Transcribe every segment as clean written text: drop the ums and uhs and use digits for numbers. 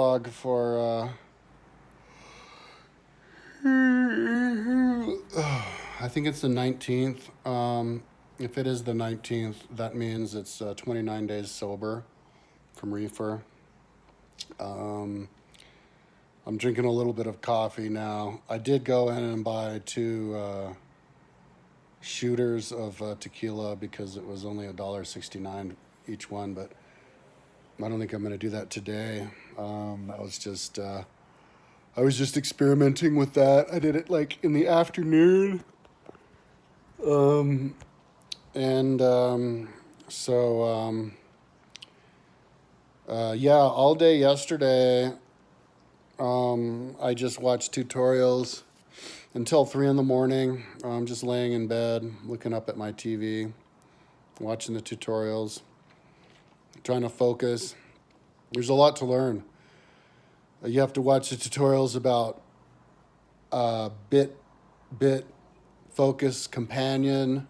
vlog for, I think it's the 19th. If it is the 19th, that means it's 29 days sober from reefer. I'm drinking a little bit of coffee now. I did go in and buy two shooters of tequila because it was only $1.69 each one, but I don't think I'm going to do that today. I was just experimenting with that. I did it like in the afternoon. Um, and so yeah, all day yesterday, I just watched tutorials until 3 in the morning. I'm just laying in bed, looking up at my TV, watching the tutorials, trying to focus. There's a lot to learn. You have to watch the tutorials about bit focus companion.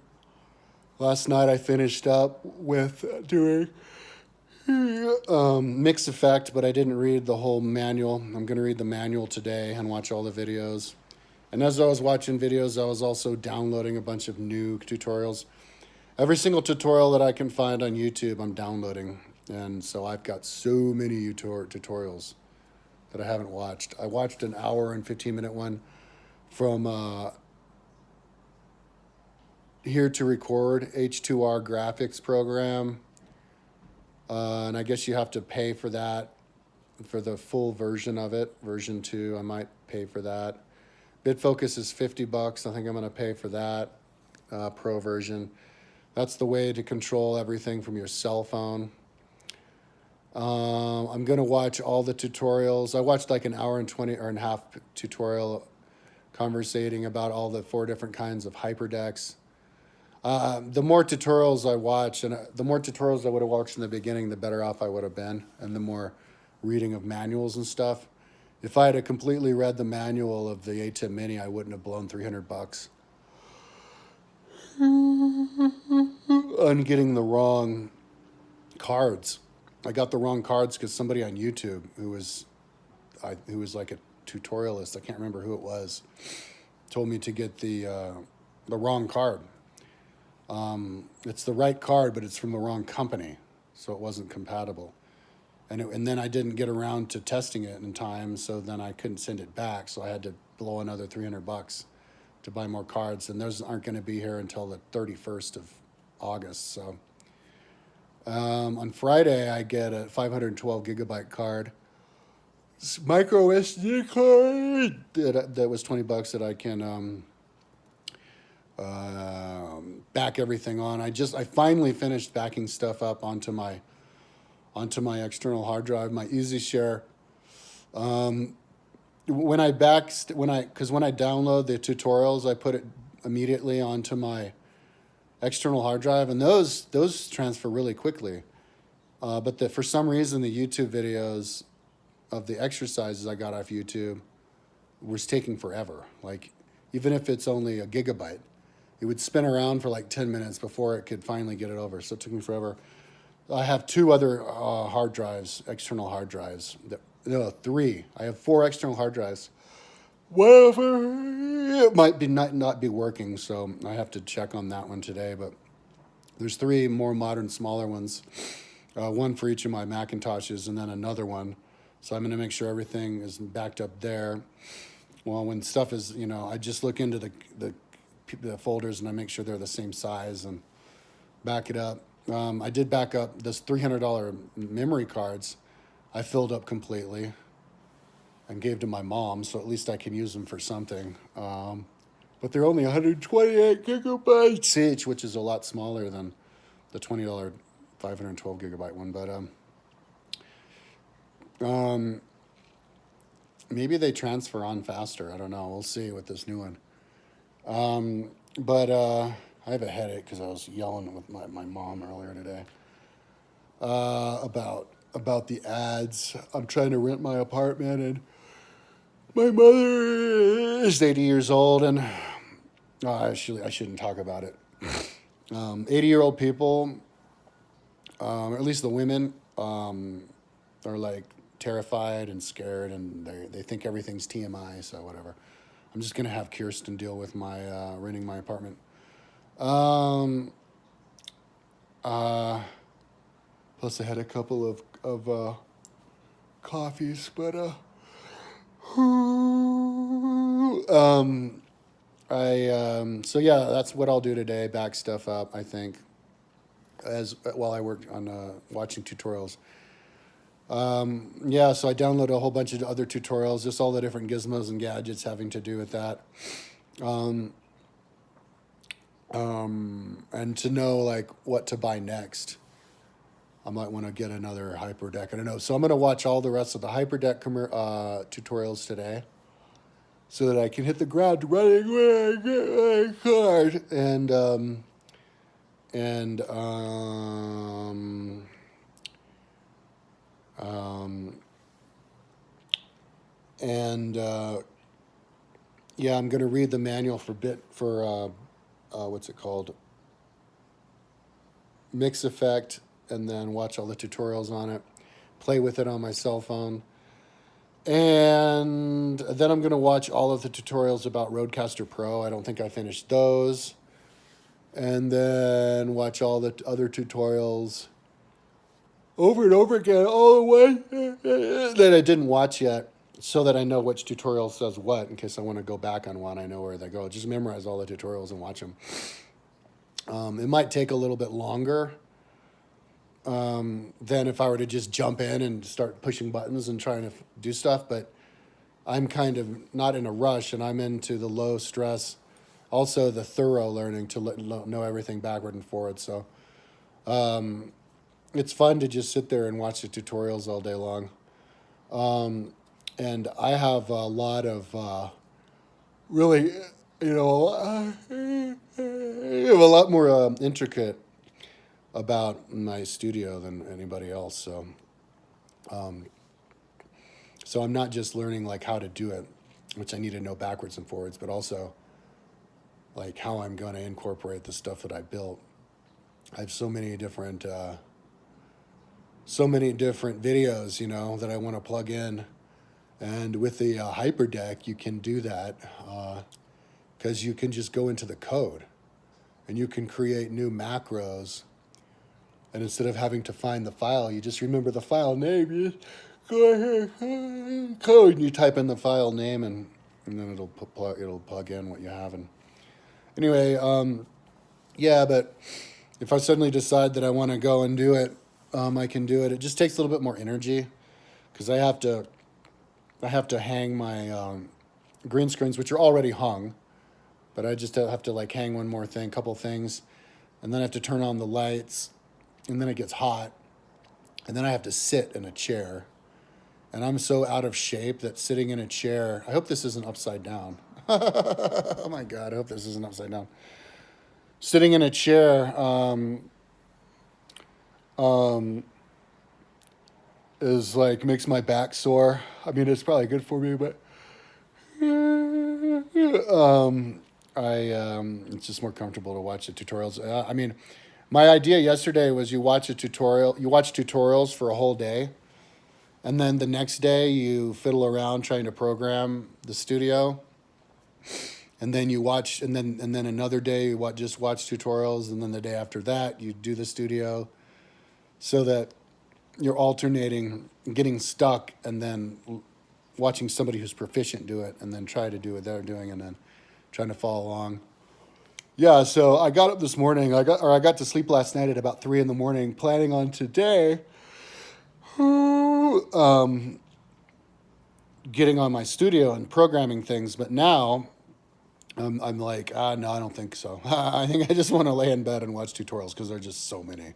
Last night I finished up with doing mix effect, but I didn't read the whole manual. I'm going to read the manual today and watch all the videos. And as I was watching videos, I was also downloading a bunch of new tutorials. Every single tutorial that I can find on YouTube, I'm downloading. And so I've got so many tutorials that I haven't watched. I watched an hour and 15-minute one from Here to Record, H2R graphics program. And I guess you have to pay for that, for the full version of it. Version 2, I might pay for that. BitFocus is $50. I think I'm going to pay for that pro version. That's the way to control everything from your cell phone. I'm going to watch all the tutorials. I watched like an hour and 20 or and a half tutorial conversating about all the 4 different kinds of hyperdecks. The more tutorials I watch, and the more tutorials I would have watched in the beginning, the better off I would have been, and the more reading of manuals and stuff. If I had completely read the manual of the ATEM Mini, I wouldn't have blown $300 on getting the wrong cards. I got the wrong cards because somebody on YouTube who was like a tutorialist, I can't remember who it was, told me to get the wrong card. It's the right card, but it's from the wrong company, so it wasn't compatible. And then I didn't get around to testing it in time, so then I couldn't send it back, so I had to blow another $300 to buy more cards, and those aren't going to be here until the 31st of August. So on Friday, I get a 512 gigabyte card, micro SD card that was $20 that I can back everything on. I finally finished backing stuff up onto my external hard drive, my EasyShare. When I download the tutorials, I put it immediately onto my external hard drive, and those transfer really quickly. But for some reason, the YouTube videos of the exercises I got off YouTube was taking forever. Like, even if it's only a gigabyte, it would spin around for like 10 minutes before it could finally get it over. So it took me forever. I have 2 other hard drives, external hard drives. 3. I have 4 external hard drives. Whatever, it might be not be working, so I have to check on that one today. But there's 3 more modern, smaller ones, one for each of my Macintoshes, and then another one. So I'm going to make sure everything is backed up there. Well, when stuff is, I just look into the folders and I make sure they're the same size and back it up. I did back up this $300 memory cards. I filled up completely and gave to my mom, so at least I can use them for something. But they're only 128 gigabytes each, which is a lot smaller than the $20 512 gigabyte one. But maybe they transfer on faster. I don't know. We'll see with this new one. But I have a headache because I was yelling with my mom earlier today about the ads. I'm trying to rent my apartment, and my mother is 80 years old, and I shouldn't talk about it. 80-year-old people, or at least the women, are like terrified and scared, and they think everything's TMI. So whatever. I'm just gonna have Kirsten deal with my renting my apartment. Um, uh, Plus I had a couple of coffees, but so yeah, that's what I'll do today. Back stuff up, I think, as while I work on watching tutorials. Yeah, so I downloaded a whole bunch of other tutorials, just all the different gizmos and gadgets having to do with that. And to know like what to buy next. I might want to get another Hyperdeck. I don't know. So I'm going to watch all the rest of the Hyperdeck tutorials today, so that I can hit the ground running when I get my card. And yeah, I'm going to read the manual for what's it called? Mix Effect, and then watch all the tutorials on it, play with it on my cell phone. And then I'm going to watch all of the tutorials about Rodecaster Pro. I don't think I finished those. And then watch all the other tutorials over and over again, all the way that I didn't watch yet, so that I know which tutorial says what, in case I want to go back on one. I know where they go. Just memorize all the tutorials and watch them. It might take a little bit longer than if I were to just jump in and start pushing buttons and trying to do stuff. But I'm kind of not in a rush, and I'm into the low stress, also the thorough learning to know everything backward and forward. So it's fun to just sit there and watch the tutorials all day long. And I have a lot of really, I have a lot more intricate about my studio than anybody else. So I'm not just learning like how to do it, which I need to know backwards and forwards, but also like how I'm going to incorporate the stuff that I built. I have so many different videos, that I want to plug in. And with the Hyperdeck, you can do that because you can just go into the code and you can create new macros. And instead of having to find the file, you just remember the file name. You just go ahead, code, and you type in the file name, and then it'll plug in what you have. And anyway, yeah. But if I suddenly decide that I want to go and do it, I can do it. It just takes a little bit more energy because I have to hang my green screens, which are already hung, but I just have to like hang one more thing, couple things, and then I have to turn on the lights. And then it gets hot, and then I have to sit in a chair. And I'm so out of shape that sitting in a chair, I hope this isn't upside down. Oh my God, I hope this isn't upside down. Sitting in a chair is like, makes my back sore. I mean, it's probably good for me, but it's just more comfortable to watch the tutorials. I mean, my idea yesterday was you watch tutorials for a whole day, and then the next day you fiddle around trying to program the studio, and then you watch, and then another day you just watch tutorials, and then the day after that you do the studio, so that you're alternating, getting stuck, and then watching somebody who's proficient do it, and then try to do what they're doing, and then trying to follow along. Yeah, so I got up this morning. I got to sleep last night at about 3 a.m, planning on today getting on my studio and programming things. But now I'm like, no, I don't think so. I think I just want to lay in bed and watch tutorials because there are just so many,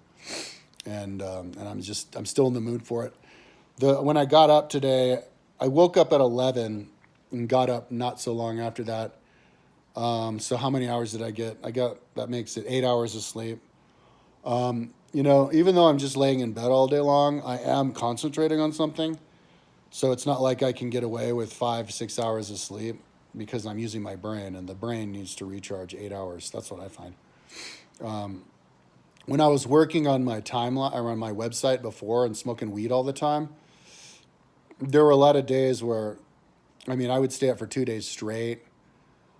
and I'm still in the mood for it. When I got up today, I woke up at 11 and got up not so long after that. So how many hours did I get? That makes it 8 hours of sleep. Even though I'm just laying in bed all day long, I am concentrating on something. So it's not like I can get away with 5-6 hours of sleep because I'm using my brain, and the brain needs to recharge 8 hours. That's what I find. When I was working on my timeline or on my website before and smoking weed all the time, there were a lot of days where, I mean, I would stay up for 2 days straight,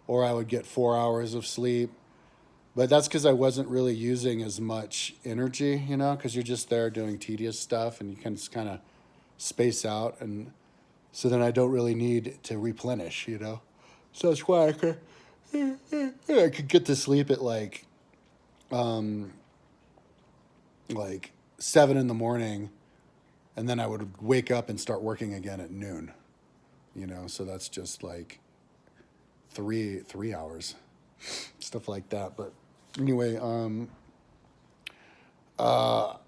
or I would get 4 hours of sleep. But that's because I wasn't really using as much energy, you know, because you're just there doing tedious stuff and you can just kind of space out. And so then I don't really need to replenish, you know. So that's why I could get to sleep at like 7 in the morning, and then I would wake up and start working again at noon, you know. So that's just like three hours, stuff like that. But anyway, so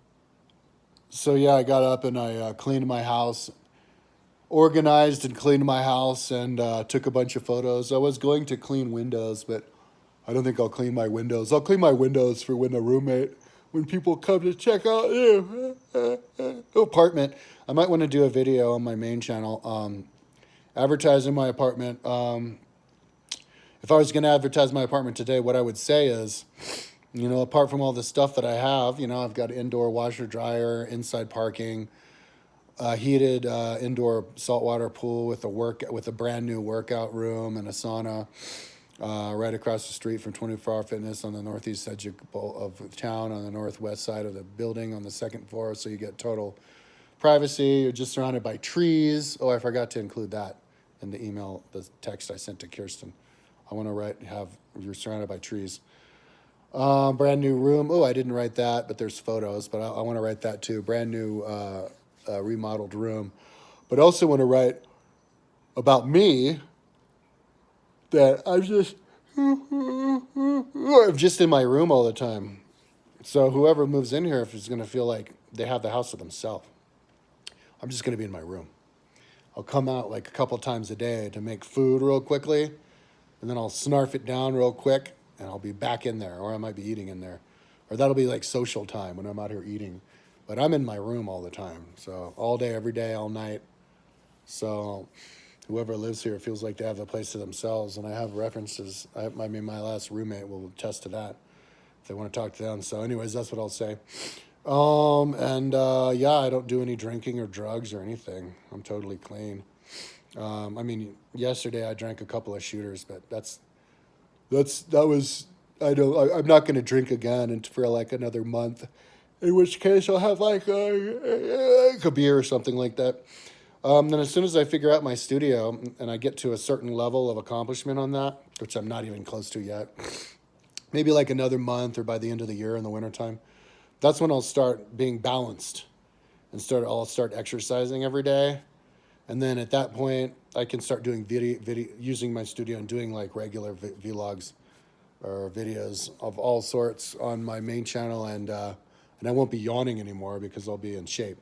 yeah, I got up and I cleaned my house, organized and cleaned my house, and took a bunch of photos. I was going to clean windows, but I don't think I'll clean my windows. I'll clean my windows for when people come to check out the apartment. I might want to do a video on my main channel, advertising my apartment. If I was going to advertise my apartment today, what I would say is, you know, apart from all the stuff that I have, you know, I've got indoor washer dryer, inside parking, heated indoor saltwater pool with a brand new workout room and a sauna, right across the street from 24 Hour Fitness on the northeast edge of town, on the northwest side of the building on the second floor, so you get total privacy. You're just surrounded by trees. Oh, I forgot to include that in the text I sent to Kirsten. I want to you're surrounded by trees. Brand new room. Oh, I didn't write that, but there's photos, but I want to write that too. Brand new remodeled room. But I also want to write about me, that I'm just in my room all the time. So whoever moves in here is going to feel like they have the house to themselves. I'm just going to be in my room. I'll come out like a couple times a day to make food real quickly, and then I'll snarf it down real quick, and I'll be back in there, or I might be eating in there. Or that'll be like social time when I'm out here eating. But I'm in my room all the time. So all day, every day, all night. So whoever lives here feels like they have a place to themselves. And I have references. I mean, my last roommate will attest to that if they want to talk to them. So anyways, that's what I'll say. Yeah, I don't do any drinking or drugs or anything. I'm totally clean. I mean, yesterday I drank a couple of shooters, but I'm not going to drink again for like another month, in which case I'll have like a beer or something like that. Then as soon as I figure out my studio and I get to a certain level of accomplishment on that, which I'm not even close to yet, maybe like another month or by the end of the year in the wintertime, that's when I'll start being balanced and I'll start exercising every day. And then at that point, I can start doing video using my studio and doing like regular vlogs or videos of all sorts on my main channel, and I won't be yawning anymore because I'll be in shape.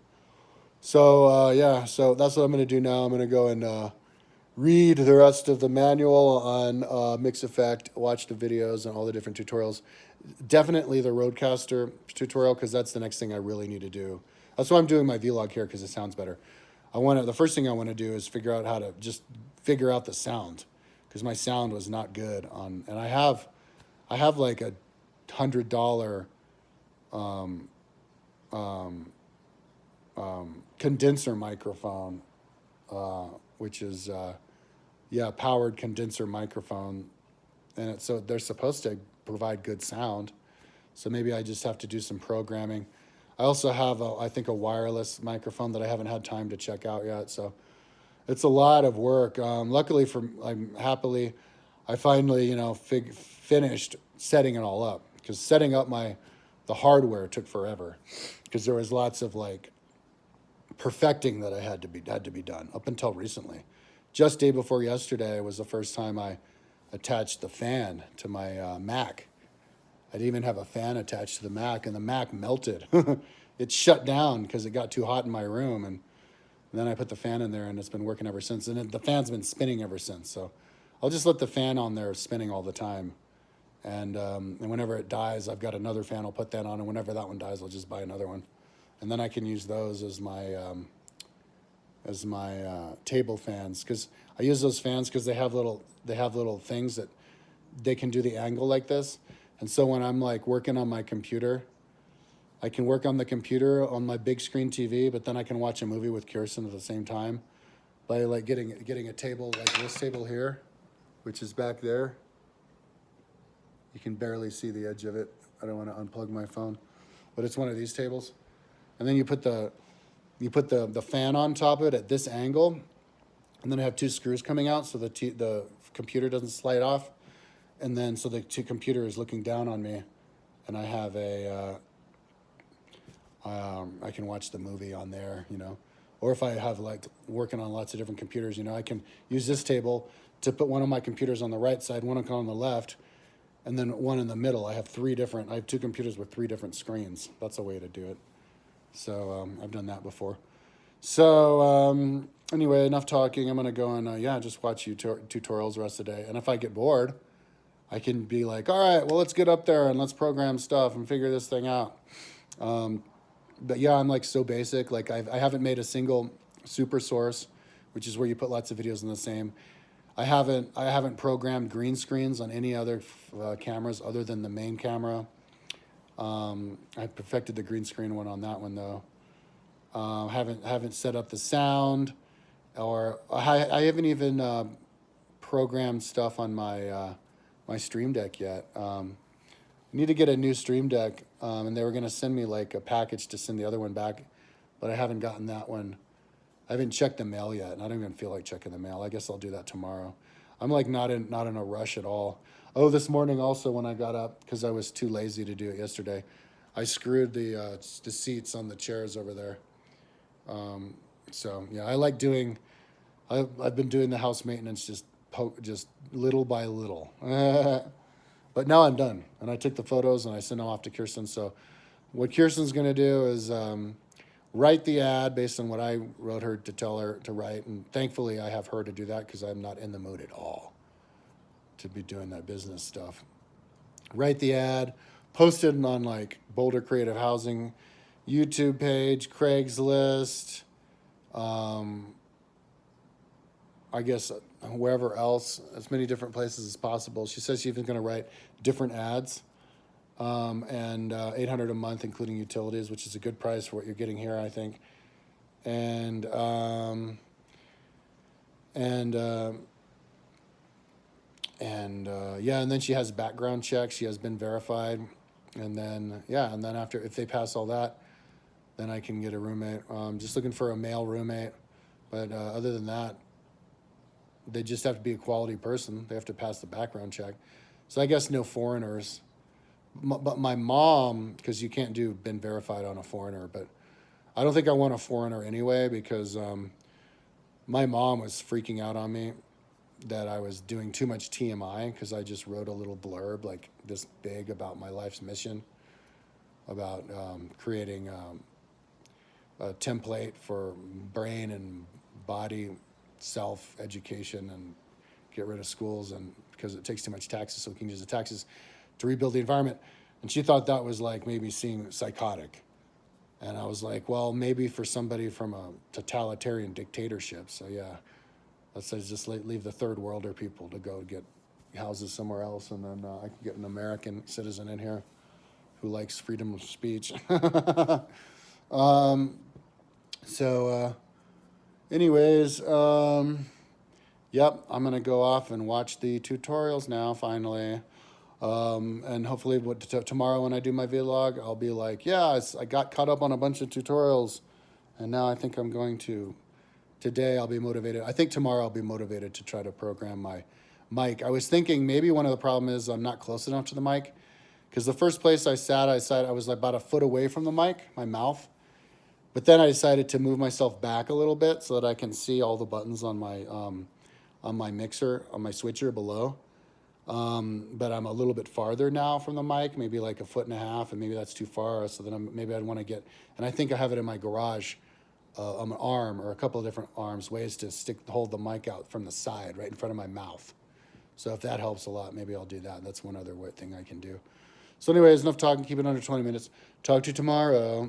So yeah, so that's what I'm going to do now. I'm going to go and read the rest of the manual on Mix Effect, watch the videos and all the different tutorials. Definitely the Rodecaster tutorial, because that's the next thing I really need to do. That's why I'm doing my vlog here, because it sounds better. The first thing I want to do is figure out how to just figure out the sound, because my sound was not good on, and I have like a $100 condenser microphone, which is powered condenser microphone, and so they're supposed to provide good sound. So maybe I just have to do some programming. I also have I think a wireless microphone that I haven't had time to check out yet. So it's a lot of work. Luckily I finally finished setting it all up, because setting up the hardware took forever, because there was lots of like perfecting that had to be done up until recently. Just day before yesterday was the first time I attached the fan to my Mac. I didn't even have a fan attached to the Mac, and the Mac melted. It shut down because it got too hot in my room, and then I put the fan in there, and it's been working ever since. And the fan's been spinning ever since. So I'll just let the fan on there spinning all the time. And whenever it dies, I've got another fan. I'll put that on, and whenever that one dies, I'll just buy another one, and then I can use those as my table fans, because I use those fans because they have little things that they can do the angle like this. And so when I'm like working on my computer, I can work on the computer on my big screen TV, but then I can watch a movie with Kirsten at the same time. by like getting a table like this table here, which is back there. You can barely see the edge of it. I don't want to unplug my phone, but it's one of these tables. And then you put the fan on top of it at this angle, and then I have two screws coming out so the computer doesn't slide off, and then so the computer is looking down on me, and I have I can watch the movie on there, or if I have like working on lots of different computers, I can use this table to put one of my computers on the right side, one on the left, and then one in the middle. I have two computers with 3 different screens. That's a way to do it. So I've done that before. So anyway, enough talking. I'm going to go and, just watch tutorials the rest of the day. And if I get bored, I can be like, all right, well, let's get up there and let's program stuff and figure this thing out. But yeah, I'm like so basic. Like I haven't made a single super source, which is where you put lots of videos in the same. I haven't programmed green screens on any other cameras other than the main camera. I perfected the green screen one on that one though. Haven't set up the sound, or I haven't even programmed stuff on my my Stream Deck yet. I need to get a new Stream Deck, and they were gonna send me like a package to send the other one back, but I haven't gotten that one. I haven't checked the mail yet, and I don't even feel like checking the mail. I guess I'll do that tomorrow. I'm like not in a rush at all. Oh, this morning also when I got up, because I was too lazy to do it yesterday, I screwed the seats on the chairs over there. So yeah, I like doing. I've been doing the house maintenance just little by little. But now I'm done, and I took the photos and I sent them off to Kirsten. So what Kirsten's gonna do is write the ad based on what I wrote her to tell her to write, and thankfully I have her to do that because I'm not in the mood at all to be doing that business stuff. Write the ad, post it on like Boulder Creative Housing YouTube page, Craigslist, I guess wherever else, as many different places as possible. She says she's even going to write different ads, and $800 a month, including utilities, which is a good price for what you're getting here, I think. And and then she has background checks. She has been verified, and then after, if they pass all that, then I can get a roommate. Just looking for a male roommate, but other than that, they just have to be a quality person. They have to pass the background check. So I guess no foreigners. But my mom, because you can't do been verified on a foreigner, but I don't think I want a foreigner anyway, because my mom was freaking out on me that I was doing too much TMI, because I just wrote a little blurb like this big about my life's mission, about creating a template for brain and body self-education and get rid of schools, and because it takes too much taxes, so we can use the taxes to rebuild the environment. And she thought that was like maybe seeing psychotic. And I was like, well, maybe for somebody from a totalitarian dictatorship. So yeah, let's say just leave the third worlder people to go get houses somewhere else, and then I can get an American citizen in here who likes freedom of speech. Anyways, yep, I'm gonna go off and watch the tutorials now, finally. And hopefully tomorrow when I do my vlog, I'll be like, yeah, I got caught up on a bunch of tutorials, and now I think I'm going to, today I'll be motivated. I think tomorrow I'll be motivated to try to program my mic. I was thinking maybe one of the problems is I'm not close enough to the mic, because the first place I sat, I was like about a foot away from the mic, my mouth. But then I decided to move myself back a little bit so that I can see all the buttons on my mixer, on my switcher below. But I'm a little bit farther now from the mic, maybe like a foot and a half, and maybe that's too far. So then maybe I'd want to get, and I think I have it in my garage, an arm or a couple of different ways to hold the mic out from the side, right in front of my mouth. So if that helps a lot, maybe I'll do that. That's one other thing I can do. So anyways, enough talking. Keep it under 20 minutes. Talk to you tomorrow.